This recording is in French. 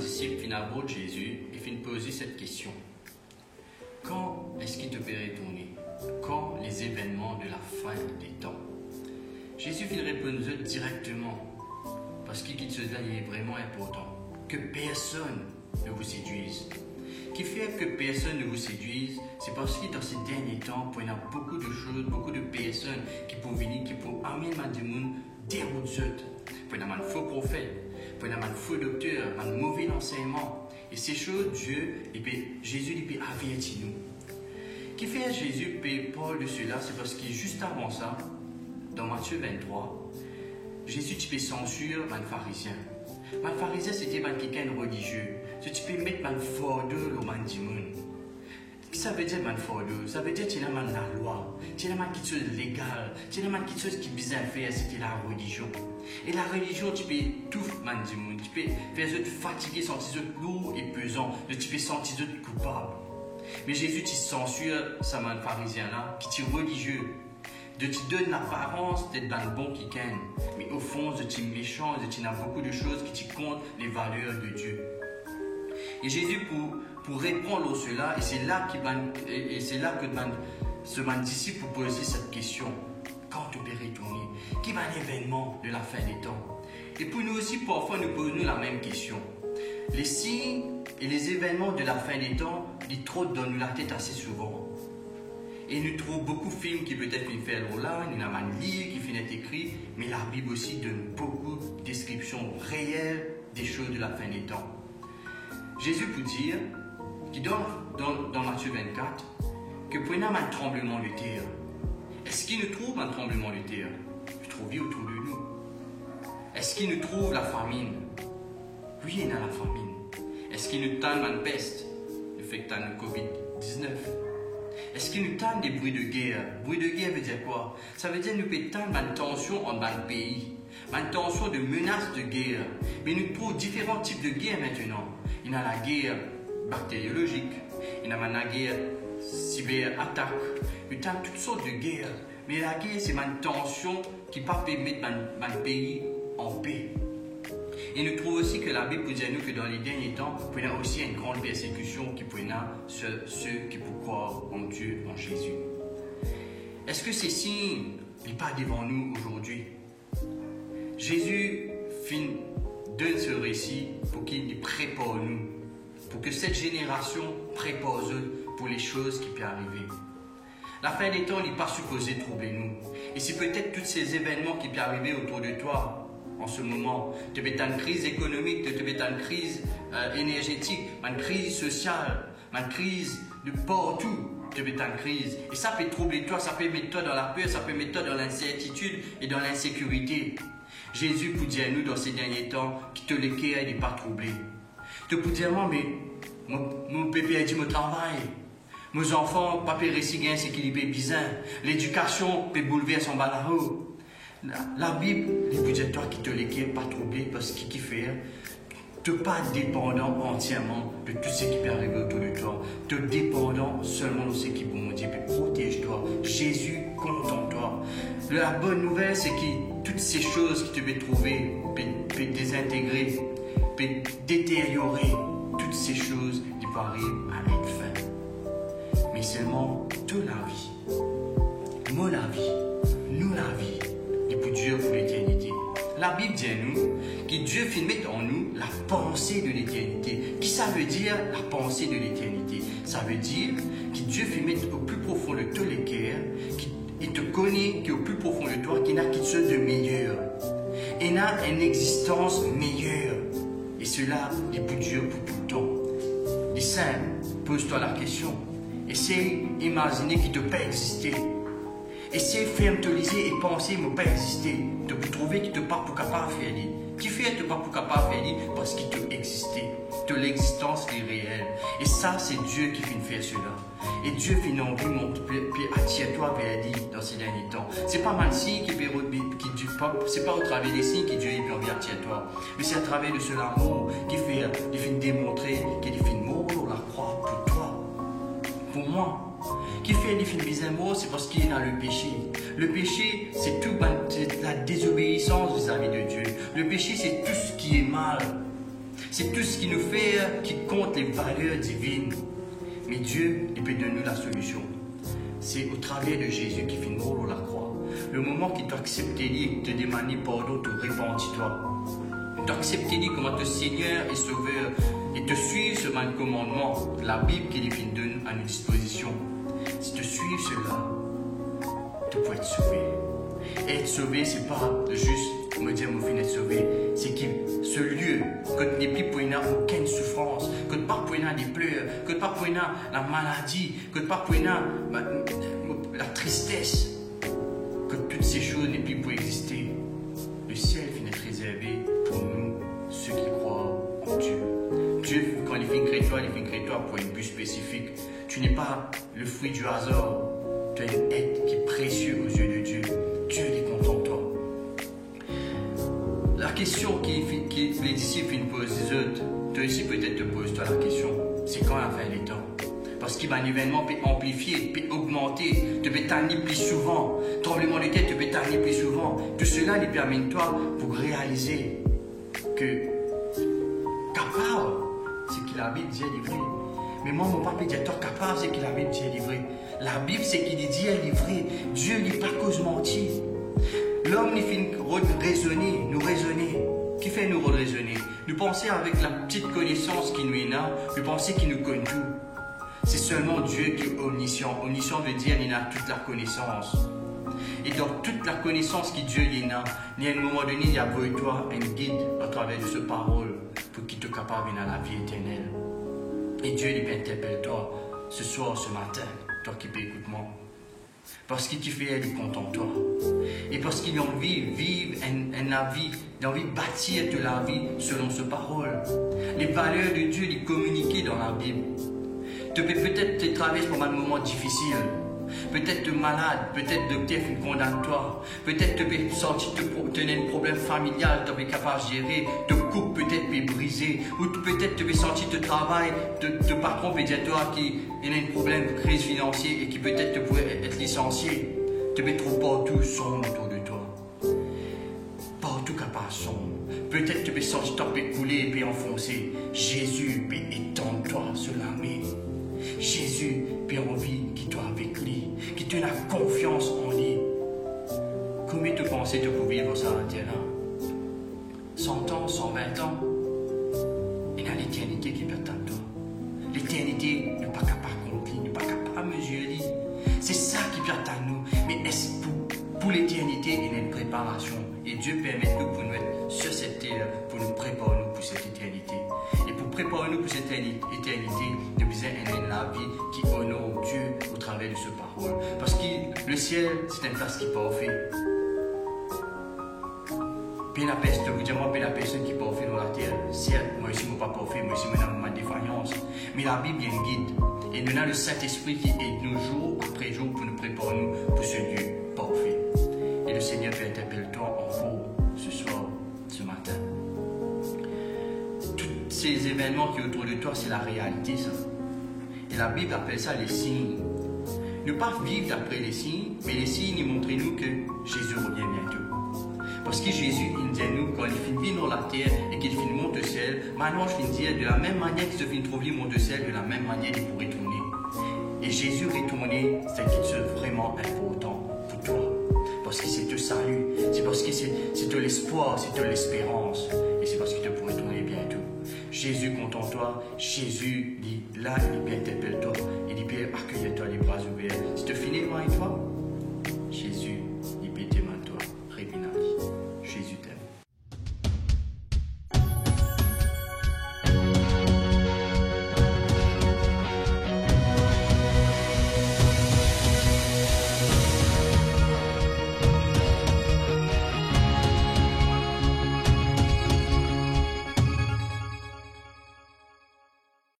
disciples finissent à Jésus et finissent poser cette question. Quand est-ce qu'il te peut retourner? Quand les événements de la fin des temps? Jésus finit répondre directement. Parce qu'il dit cela est vraiment important. Que personne ne vous séduise. Qui fait que personne ne vous séduise, c'est parce que dans ces derniers temps, il y a beaucoup de choses, beaucoup de personnes qui peuvent venir, qui peuvent amener des gens dérouteux. Il y a des faux prophètes, il y a des faux docteurs, un mauvais enseignement. Et ces choses, Jésus peut avertir nous. Qui fait Jésus parle de cela, c'est parce que juste avant ça, dans Matthieu 23, Jésus peut censurer les pharisiens. Les pharisiens, c'était quelqu'un de religieux. Tu peux mettre un fardeau au monde. Qu'est-ce que ça veut dire, un fardeau? Ça veut dire que tu as la loi, tu as quelque chose de légal, tu as quelque chose qui est bizarre à faire, c'était la religion. Et la religion, tu peux tout faire, tu peux faire te fatiguer, sentir lourd et pesant, tu peux sentir coupable. Mais Jésus, tu censure ces pharisiens-là, qui sont religieux. De te donner l'apparence d'être dans le bon qui gagne. Mais au fond, de te méchant, de te beaucoup de choses qui te comptent les valeurs de Dieu. Et Jésus, pour répondre à cela, et c'est là que ce disciple poser cette question. Quand tu peux retourner? Qui va l'événement de la fin des temps? Et pour nous aussi, parfois, nous posons la même question. Les signes et les événements de la fin des temps, ils trottent dans la tête assez souvent. Et nous trouvons beaucoup de films qui peut-être finissent faire là, il y a un livre qui finit écrit, mais la Bible aussi donne beaucoup de descriptions réelles des choses de la fin des temps. Jésus peut dire, qui dans Matthieu 24, que pour nous, un tremblement de terre. Est-ce qu'il nous trouve un tremblement de terre? Il trouve autour de nous. Est-ce qu'il nous trouve la famine? Oui, il y a la famine. Est-ce qu'il nous tend une peste? Le fait que tu as le Covid-19. Est-ce qu'il nous tend des bruits de guerre? Bruit de guerre veut dire quoi? Ça veut dire que nous peut tendre une tension entre un pays, une tension de menace de guerre. Mais nous trouvons différents types de guerre maintenant. Il y a la guerre bactériologique, il y a la guerre cyber-attaque, il y a toutes sortes de guerres. Mais la guerre, c'est une tension qui ne peut pas mettre un pays en paix. Et nous trouvons aussi que la Bible dit à nous que dans les derniers temps, il y a aussi une grande persécution qui peut y avoir ceux qui peuvent croire en Dieu, en Jésus. Est-ce que ces signes ne sont pas devant nous aujourd'hui? Jésus donne ce récit pour qu'il prépare nous, pour que cette génération prépare pour les choses qui peuvent arriver. La fin des temps n'est pas supposée troubler nous. Et c'est peut-être tous ces événements qui peuvent arriver autour de toi en ce moment. Tu peux être une crise économique, tu peux être une crise énergétique, une crise sociale, une crise de partout. Tu peux être une crise. Et ça peut troubler toi, ça peut mettre toi dans la peur, ça peut mettre toi dans l'incertitude et dans l'insécurité. Jésus peut dire à nous dans ces derniers temps que te le cœur n'est pas troublé. Tu peux dire, moi, mais mon pépé a dit mon travail. Mes enfants, papa récit gain, c'est qu'il est bizarre. L'éducation peut bouleverser son balaro. La Bible, il peut dire toi qui te le cœur pas troublé parce qu'il fait. Tu n'es pas dépendant entièrement de tout ce qui peut arriver autour de toi. Tu es dépendant seulement de ce qui peut dire. Protège-toi. Jésus compte en toi. La bonne nouvelle, c'est que toutes ces choses que tu peux trouver, peuvent désintégrer, peuvent détériorer. Toutes ces choses qui peuvent arriver à une fin. Mais seulement toute la vie. Moi la vie. Nous la vie. Et pour Dieu pour l'éternité. La Bible dit à nous que Dieu fait mettre en nous la pensée de l'éternité. Qu'est-ce que ça veut dire, la pensée de l'éternité? Ça veut dire que Dieu fait mettre au plus profond de tous les cœurs, qu'il te connaît, qu'au plus profond de toi, qu'il n'a quelque chose de meilleur. Il a une existence meilleure. Et cela est pour Dieu pour tout le temps. Et simple, pose-toi la question. Essaye d'imaginer qu'il ne peut pas exister. Essaye de ferme-te-liser et penser qu'il ne peut pas exister. Tu peux trouver qu'il ne peut pas capable de faire. Qui fait qu'il ne peut pas capable de faire parce qu'il peut exister. De l'existence est réelle. Et ça, c'est Dieu qui fait faire cela. Et Dieu fait envie attire-toi vers lui dans ces derniers temps. Ce n'est pas mal signe qui du peuple, ce n'est pas au travers des signes que Dieu a envie attire-toi. Mais c'est à travers de ce amour qui fait démontrer qu'il fait mourir la croix pour toi. Pour moi. Qui fait des films bizarres, c'est parce qu'il est dans le péché. Le péché, c'est toute la désobéissance vis-à-vis de Dieu. Le péché, c'est tout ce qui est mal. C'est tout ce qui nous fait, qui compte les valeurs divines. Mais Dieu, il peut donner la solution. C'est au travers de Jésus qui finit mort à la croix. Le moment qu'il t'a accepté, il te demande pardon, te repentis-toi. Il t'a accepté comme ton Seigneur et Sauveur et te suivre ce même commandement, la Bible qu'il donne à nos dispositions. Si tu suis cela, tu peux être sauvé. Et être sauvé, c'est pas juste me dire, mon fin être sauvé. C'est que ce lieu, que tu n'es plus pour aucune souffrance, que tu n'es pas pour des pleurs, que tu n'es pas pour la maladie, que tu n'es pas pour la tristesse, que toutes ces choses n'aient plus pour exister. Le ciel finit d'être réservé pour nous, ceux qui croient en Dieu. Dieu, quand il fait créer toi pour un but spécifique. Tu n'es pas le fruit du hasard. Tu es un être qui est précieux aux yeux de Dieu. Dieu est content de toi. La question que les disciples posent aux autres, toi aussi peut-être te poses-toi la question. C'est quand la fin des temps? Parce qu'il y a un événement peut amplifier, peut augmenter, te peut t'amener plus souvent. Tremblement de terre te peut t'amener plus souvent. Tout cela lui permet toi pour réaliser que capable, c'est que la Bible dit est livré. Mais moi, mon papa dit toi capable, c'est que la Bible dit est livré. La Bible, c'est qu'il dit est livré. Dieu n'est pas cause mentir. L'homme, il fait raisonner, nous raisonner. Qui fait nous raisonner? Nous penser avec la petite connaissance qui nous est là, nous penser qu'il nous connaît tout. C'est seulement Dieu qui est omniscient. Omniscient veut dire qu'il a toute la connaissance. Et dans toute la connaissance que Dieu a, il y a un moment donné, il y a pour toi un guide à travers de cette parole pour qu'il te capable à la vie éternelle. Et Dieu lui interpelle toi ce soir, ce matin, toi qui peux écouter moi. Parce qu'il te fait être content de toi. Et parce qu'il a envie de vivre la vie, il a envie de bâtir de la vie selon cette parole. Les valeurs de Dieu, les communiquer dans la Bible. Tu peux peut-être traverser par un moment difficile. Peut-être tu es malade, peut-être le docteur condamne toi. Peut-être tu peux sentir tenir un problème familial, tu es capable de gérer. Te coupe peut-être peut briser. Ou peut-être tu peux sentir te travail, te patron peut dire toi qu'il y a un problème de crise financière et qui peut-être te pourrait être licencié. Tu peux trouver partout sombre autour de toi. Partout capable sombre. Peut-être tu peux sentir ton peut couler et puis enfoncer. Jésus peut étendre toi sur la main. Jésus peut envie qu'il soit avec lui, qu'il te la confiance en lui. Combien tu pensais tu peux vivre ça à terre? 100 ans, 120 ans? Il y a l'éternité qui peut attendre toi. L'éternité n'est pas capable de compter, n'est pas capable de mesurer. C'est ça qui peut attendre nous. Mais est-ce pour l'éternité, il y a une préparation. Et Dieu permet nous pour nous être sur cette terre, pour nous préparer nous pour cette éternité. Et pour préparer nous pour cette éternité, nous besoin la vie qui honore Dieu au travers de ce parole. Parce que le ciel, c'est une place qui est parfaite. Puis la personne, vous dites, moi, la personne qui est parfaite dans la terre, certes, moi aussi, je ne suis pas parfait, moi aussi, je suis ma défaillance. Mais la Bible, il y a un guide. Et nous avons le Saint-Esprit qui aide nous jour après jour pour nous préparer nous pour ce lieu parfait. Et le Seigneur peut interpeller toi encore ce soir, ce matin. Tous ces événements qui sont autour de toi, c'est la réalité, ça. Et la Bible appelle ça les signes. Ne pas vivre d'après les signes, mais les signes, ils montrent nous que Jésus revient bientôt. Parce que Jésus, il dit à nous, quand il finit dans la terre et qu'il finit monter au ciel, maintenant je finis dire, de la même manière qu'il se finit trouver monter au ciel, de la même manière il pourrait retourner. Et Jésus retourner, c'est qu'il soit vraiment important pour toi. Parce que c'est te salut, c'est parce que c'est de l'espoir, c'est de l'espérance. Et c'est parce qu'il te pourrait retourner bientôt. Jésus compte en toi, Jésus dit, là, il peut interpeller toi, il peut accueillir toi les bras ouverts. Si tu finis loin avec toi,